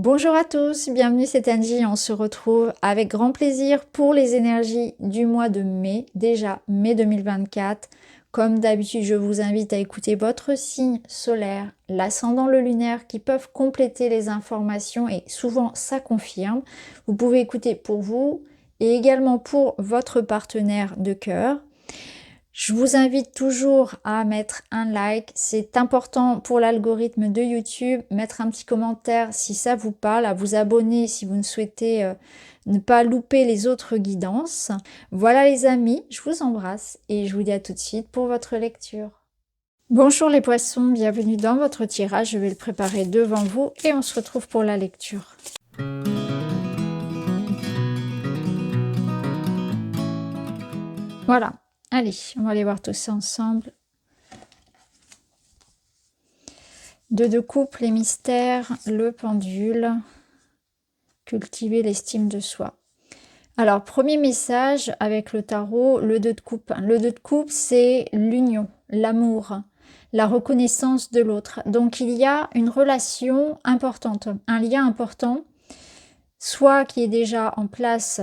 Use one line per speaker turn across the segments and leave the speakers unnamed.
Bonjour à tous, bienvenue, c'est Angie. On se retrouve avec grand plaisir pour les énergies du mois de mai, déjà mai 2024. Comme d'habitude, je vous invite à écouter votre signe solaire, l'ascendant, le lunaire, qui peuvent compléter les informations et souvent ça confirme. Vous pouvez écouter pour vous et également pour votre partenaire de cœur. Je vous invite toujours à mettre un like, c'est important pour l'algorithme de YouTube, mettre un petit commentaire si ça vous parle, à vous abonner si vous ne souhaitez ne pas louper les autres guidances. Voilà les amis, je vous embrasse et je vous dis à tout de suite pour votre lecture. Bonjour les poissons, bienvenue dans votre tirage, je vais le préparer devant vous et on se retrouve pour la lecture. Voilà. Allez, on va aller voir tout ça ensemble. Deux de coupe, les mystères, le pendule, cultiver l'estime de soi. Alors, premier message avec le tarot, le 2 de coupe. Le 2 de coupe, c'est l'union, l'amour, la reconnaissance de l'autre. Donc, il y a une relation importante, un lien important, soit qui est déjà en place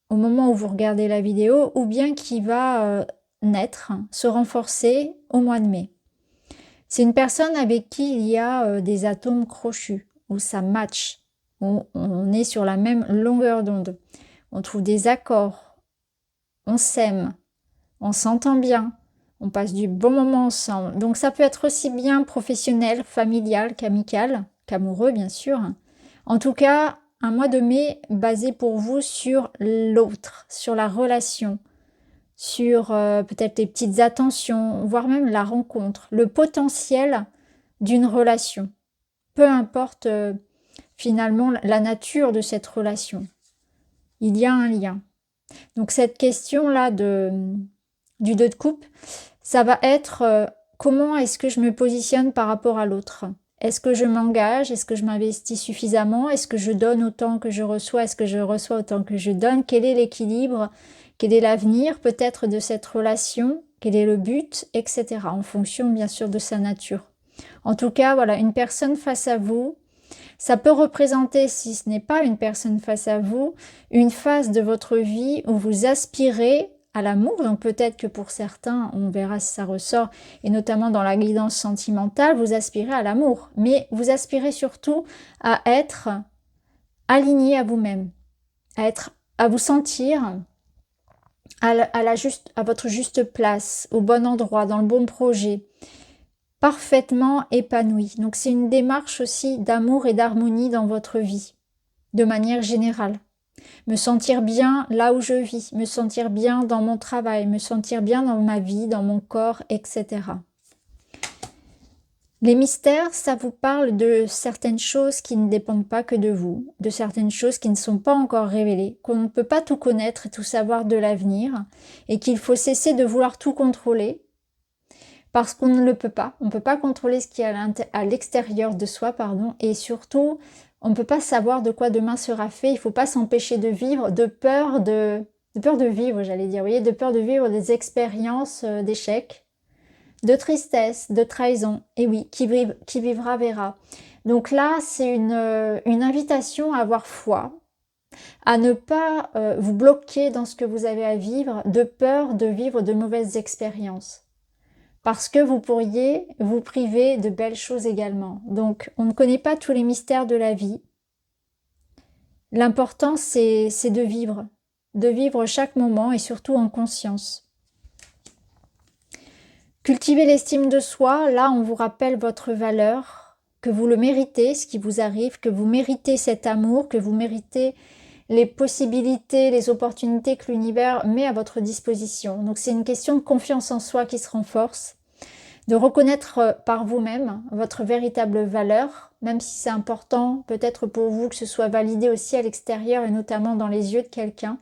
au moment où vous regardez la vidéo, ou bien qui va naître, se renforcer au mois de mai. C'est une personne avec qui il y a des atomes crochus, où ça match, où on est sur la même longueur d'onde. On trouve des accords, on s'aime, on s'entend bien, on passe du bon moment ensemble. Donc ça peut être aussi bien professionnel, familial qu'amical, qu'amoureux bien sûr. En tout cas, un mois de mai basé pour vous sur l'autre, sur la relation, sur peut-être les petites attentions, voire même la rencontre, le potentiel d'une relation. Peu importe finalement la nature de cette relation. Il y a un lien. Donc cette question-là du 2 de coupe, ça va être comment est-ce que je me positionne par rapport à l'autre ? Est-ce que je m'engage? Est-ce que je m'investis suffisamment? Est-ce que je donne autant que je reçois? Est-ce que je reçois autant que je donne? Quel est l'équilibre? Quel est l'avenir peut-être de cette relation? Quel est le but? Etc. En fonction bien sûr de sa nature. En tout cas, voilà, une personne face à vous, ça peut représenter, si ce n'est pas une personne face à vous, une phase de votre vie où vous aspirez à l'amour. Donc peut-être que pour certains, on verra si ça ressort, et notamment dans la guidance sentimentale, vous aspirez à l'amour. Mais vous aspirez surtout à être aligné à vous-même, à vous sentir à votre juste place, au bon endroit, dans le bon projet, parfaitement épanoui. Donc c'est une démarche aussi d'amour et d'harmonie dans votre vie, de manière générale. Me sentir bien là où je vis, me sentir bien dans mon travail, me sentir bien dans ma vie, dans mon corps, etc. Les mystères, ça vous parle de certaines choses qui ne dépendent pas que de vous, de certaines choses qui ne sont pas encore révélées, qu'on ne peut pas tout connaître et tout savoir de l'avenir, et qu'il faut cesser de vouloir tout contrôler, parce qu'on ne le peut pas. On ne peut pas contrôler ce qui est à l'extérieur de soi, et surtout, on ne peut pas savoir de quoi demain sera fait. Il ne faut pas s'empêcher de vivre, de peur de vivre, j'allais dire, vous voyez, de peur de vivre des expériences d'échecs, de tristesse, de trahison. Et oui, qui vivra verra. Donc là, c'est une invitation à avoir foi, à ne pas vous bloquer dans ce que vous avez à vivre, de peur de vivre de mauvaises expériences. Parce que vous pourriez vous priver de belles choses également. Donc, on ne connaît pas tous les mystères de la vie. L'important, c'est de vivre chaque moment et surtout en conscience. Cultiver l'estime de soi, là, on vous rappelle votre valeur, que vous le méritez, ce qui vous arrive, que vous méritez cet amour, que vous méritez les possibilités, les opportunités que l'univers met à votre disposition. Donc, c'est une question de confiance en soi qui se renforce, de reconnaître par vous-même votre véritable valeur, même si c'est important peut-être pour vous que ce soit validé aussi à l'extérieur et notamment dans les yeux de quelqu'un.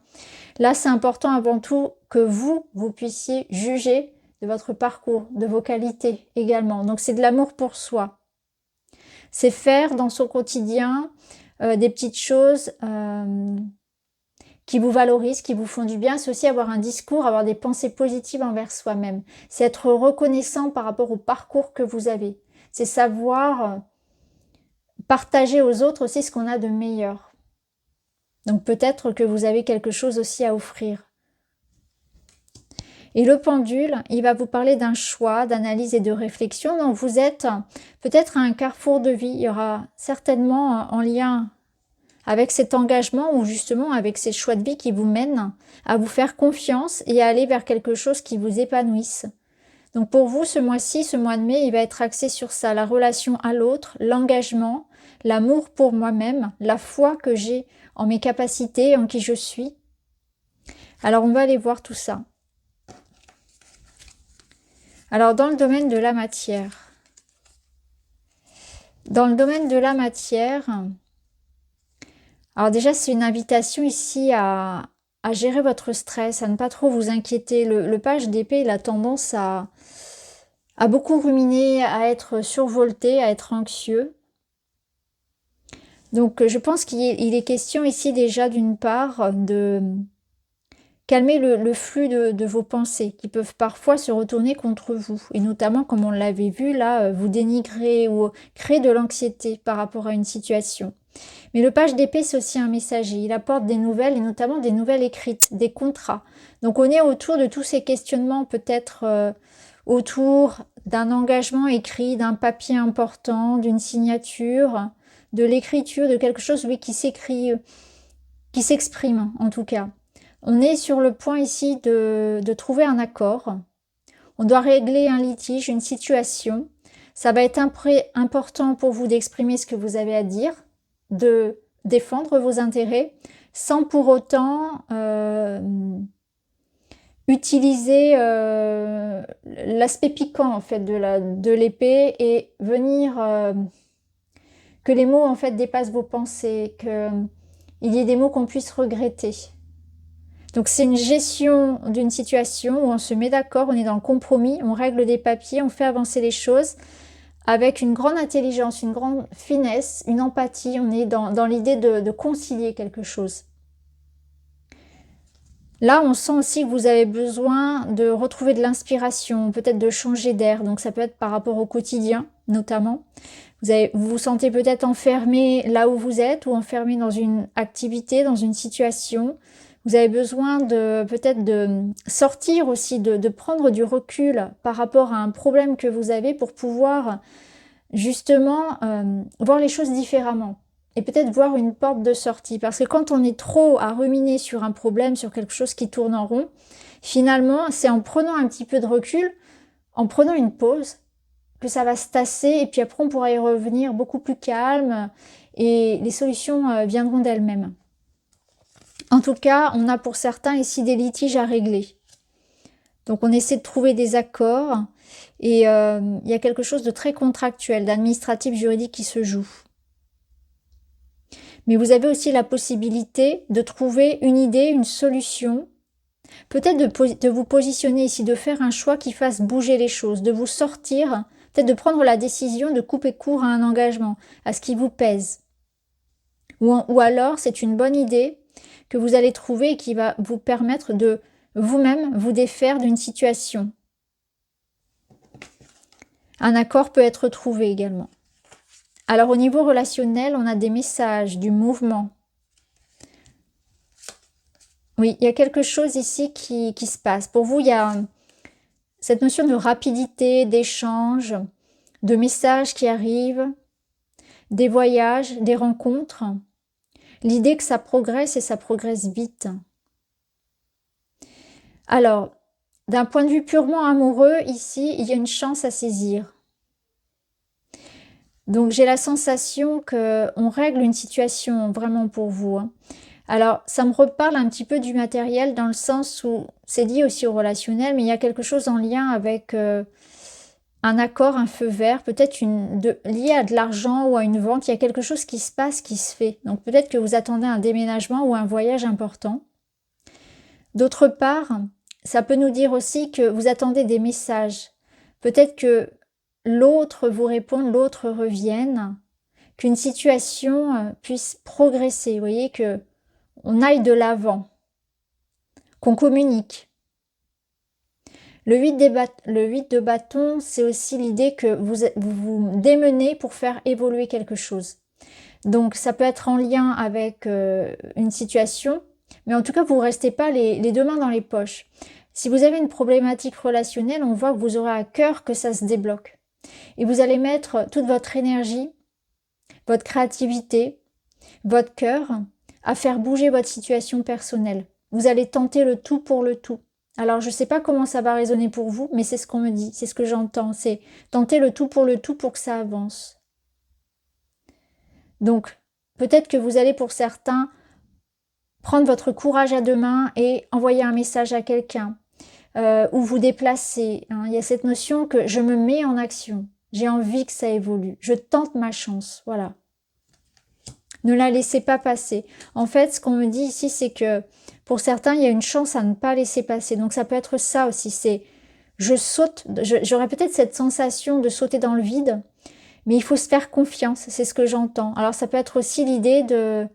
Là, c'est important avant tout que vous puissiez juger de votre parcours, de vos qualités également. Donc, c'est de l'amour pour soi. C'est faire dans son quotidien des petites choses qui vous valorisent, qui vous font du bien. C'est aussi avoir un discours, avoir des pensées positives envers soi-même. C'est être reconnaissant par rapport au parcours que vous avez. C'est savoir partager aux autres aussi ce qu'on a de meilleur. Donc peut-être que vous avez quelque chose aussi à offrir. Et le pendule, il va vous parler d'un choix, d'analyse et de réflexion. Donc vous êtes peut-être à un carrefour de vie. Il y aura certainement en lien avec cet engagement ou justement avec ces choix de vie qui vous mènent à vous faire confiance et à aller vers quelque chose qui vous épanouisse. Donc pour vous, ce mois-ci, ce mois de mai, il va être axé sur ça, la relation à l'autre, l'engagement, l'amour pour moi-même, la foi que j'ai en mes capacités, en qui je suis. Alors on va aller voir tout ça. Alors dans le domaine de la matière, alors déjà c'est une invitation ici à gérer votre stress, à ne pas trop vous inquiéter. Le page d'épée, il a tendance à beaucoup ruminer, à être survolté, à être anxieux. Donc je pense qu'il est question ici déjà d'une part de calmer le flux de vos pensées qui peuvent parfois se retourner contre vous. Et notamment, comme on l'avait vu là, vous dénigrer ou créer de l'anxiété par rapport à une situation. Mais le page d'épée, c'est aussi un messager. Il apporte des nouvelles et notamment des nouvelles écrites, des contrats. Donc on est autour de tous ces questionnements, peut-être autour d'un engagement écrit, d'un papier important, d'une signature, de l'écriture, de quelque chose oui, qui s'écrit, qui s'exprime en tout cas. On est sur le point ici de trouver un accord. On doit régler un litige, une situation. Ça va être important pour vous d'exprimer ce que vous avez à dire, de défendre vos intérêts, sans pour autant utiliser l'aspect piquant en fait de l'épée et venir que les mots en fait dépassent vos pensées, qu'il y ait des mots qu'on puisse regretter. Donc c'est une gestion d'une situation où on se met d'accord, on est dans le compromis, on règle des papiers, on fait avancer les choses avec une grande intelligence, une grande finesse, une empathie. On est dans l'idée de concilier quelque chose. Là, on sent aussi que vous avez besoin de retrouver de l'inspiration, peut-être de changer d'air. Donc ça peut être par rapport au quotidien, notamment. Vous vous sentez peut-être enfermé là où vous êtes ou enfermé dans une activité, dans une situation. Vous avez besoin peut-être de sortir aussi, de prendre du recul par rapport à un problème que vous avez pour pouvoir justement voir les choses différemment et peut-être voir une porte de sortie. Parce que quand on est trop à ruminer sur un problème, sur quelque chose qui tourne en rond, finalement, c'est en prenant un petit peu de recul, en prenant une pause, que ça va se tasser et puis après on pourra y revenir beaucoup plus calme et les solutions viendront d'elles-mêmes. En tout cas, on a pour certains ici des litiges à régler. Donc on essaie de trouver des accords et il y a quelque chose de très contractuel, d'administratif, juridique qui se joue. Mais vous avez aussi la possibilité de trouver une idée, une solution, peut-être de vous positionner ici, de faire un choix qui fasse bouger les choses, de vous sortir, peut-être de prendre la décision de couper court à un engagement, à ce qui vous pèse. Ou alors, c'est une bonne idée que vous allez trouver et qui va vous permettre de vous-même vous défaire d'une situation. Un accord peut être trouvé également. Alors au niveau relationnel, on a des messages, du mouvement. Oui, il y a quelque chose ici qui se passe. Pour vous, il y a cette notion de rapidité, d'échange, de messages qui arrivent, des voyages, des rencontres. L'idée que ça progresse et ça progresse vite. Alors, d'un point de vue purement amoureux, ici, il y a une chance à saisir. Donc, j'ai la sensation qu'on règle une situation vraiment pour vous. Alors, ça me reparle un petit peu du matériel dans le sens où c'est lié aussi au relationnel, mais il y a quelque chose en lien avec un accord, un feu vert, peut-être lié à de l'argent ou à une vente. Il y a quelque chose qui se passe, qui se fait. Donc, peut-être que vous attendez un déménagement ou un voyage important. D'autre part, ça peut nous dire aussi que vous attendez des messages. Peut-être que l'autre vous réponde, l'autre revienne, qu'une situation puisse progresser. Vous voyez, qu'on aille de l'avant, qu'on communique. Le 8 de bâton, c'est aussi l'idée que vous vous démenez pour faire évoluer quelque chose. Donc ça peut être en lien avec une situation, mais en tout cas vous ne restez pas les deux mains dans les poches. Si vous avez une problématique relationnelle, on voit que vous aurez à cœur que ça se débloque. Et vous allez mettre toute votre énergie, votre créativité, votre cœur à faire bouger votre situation personnelle. Vous allez tenter le tout pour le tout. Alors je ne sais pas comment ça va résonner pour vous, mais c'est ce qu'on me dit, c'est ce que j'entends, c'est tenter le tout pour que ça avance. Donc peut-être que vous allez pour certains prendre votre courage à deux mains et envoyer un message à quelqu'un, ou vous déplacer. Hein. Il y a cette notion que je me mets en action, j'ai envie que ça évolue, je tente ma chance, voilà. Ne la laissez pas passer. En fait, ce qu'on me dit ici, c'est que pour certains, il y a une chance à ne pas laisser passer. Donc ça peut être ça aussi, c'est je saute, j'aurais peut-être cette sensation de sauter dans le vide, mais il faut se faire confiance, c'est ce que j'entends. Alors ça peut être aussi l'idée de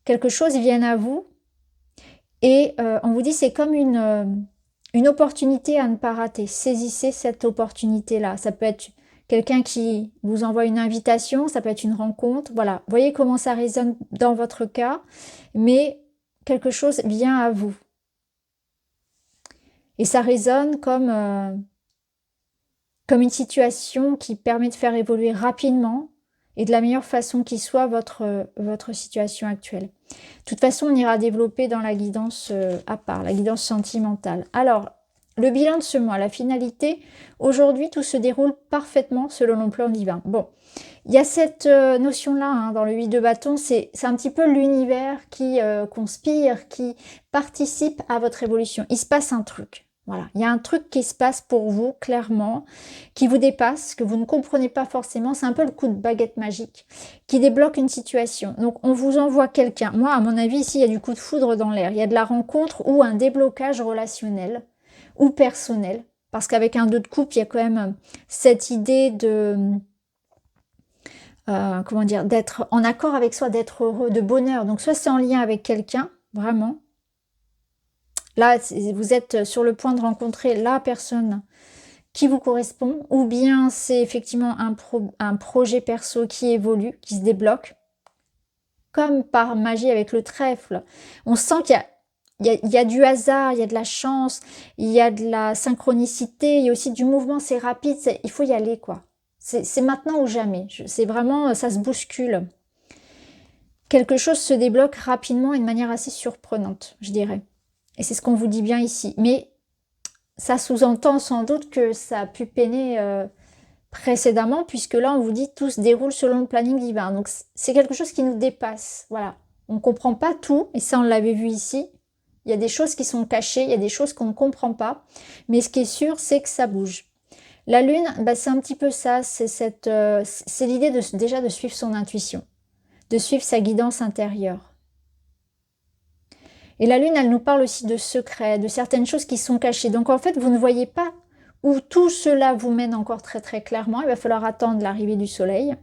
quelque chose vienne à vous et on vous dit c'est comme une opportunité à ne pas rater. Saisissez cette opportunité-là. Ça peut être quelqu'un qui vous envoie une invitation, ça peut être une rencontre, voilà. Voyez comment ça résonne dans votre cas, mais quelque chose vient à vous. Et ça résonne comme une situation qui permet de faire évoluer rapidement et de la meilleure façon qui soit votre situation actuelle. De toute façon, on ira développer dans la guidance à part, la guidance sentimentale. Alors, le bilan de ce mois, la finalité, aujourd'hui, tout se déroule parfaitement selon le plan divin. Bon, il y a cette notion-là hein, dans le 8 de bâton, c'est un petit peu l'univers qui conspire, qui participe à votre évolution. Il se passe un truc. Voilà, il y a un truc qui se passe pour vous, clairement, qui vous dépasse, que vous ne comprenez pas forcément. C'est un peu le coup de baguette magique qui débloque une situation. Donc, on vous envoie quelqu'un. Moi, à mon avis, ici, il y a du coup de foudre dans l'air. Il y a de la rencontre ou un déblocage relationnel ou personnel. Parce qu'avec un 2 de coupe, il y a quand même cette idée de... comment dire, d'être en accord avec soi, d'être heureux, de bonheur. Donc, soit c'est en lien avec quelqu'un, vraiment. Là, vous êtes sur le point de rencontrer la personne qui vous correspond, ou bien c'est effectivement un projet perso qui évolue, qui se débloque. Comme par magie avec le trèfle. On sent qu'il y a du hasard, il y a de la chance, il y a de la synchronicité, il y a aussi du mouvement, c'est rapide, il faut y aller quoi. C'est maintenant ou jamais. C'est vraiment, ça se bouscule. Quelque chose se débloque rapidement et de manière assez surprenante, je dirais. Et c'est ce qu'on vous dit bien ici. Mais ça sous-entend sans doute que ça a pu peiner précédemment, puisque là, on vous dit tout se déroule selon le planning divin. Donc, c'est quelque chose qui nous dépasse. Voilà. On ne comprend pas tout, et ça, on l'avait vu ici. Il y a des choses qui sont cachées, il y a des choses qu'on ne comprend pas. Mais ce qui est sûr, c'est que ça bouge. La lune, bah, c'est un petit peu ça. C'est l'idée déjà de suivre son intuition, de suivre sa guidance intérieure. Et la lune, elle nous parle aussi de secrets, de certaines choses qui sont cachées. Donc en fait, vous ne voyez pas où tout cela vous mène encore très très clairement. Il va falloir attendre l'arrivée du soleil.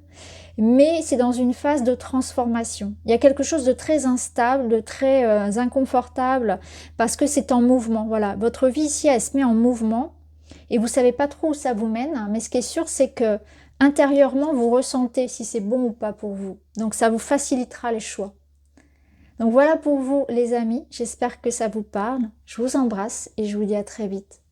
Mais c'est dans une phase de transformation. Il y a quelque chose de très instable, de très inconfortable, parce que c'est en mouvement. Voilà, votre vie ici, elle se met en mouvement. Et vous ne savez pas trop où ça vous mène. Mais ce qui est sûr, c'est que intérieurement, vous ressentez si c'est bon ou pas pour vous. Donc ça vous facilitera les choix. Donc voilà pour vous les amis, j'espère que ça vous parle. Je vous embrasse et je vous dis à très vite.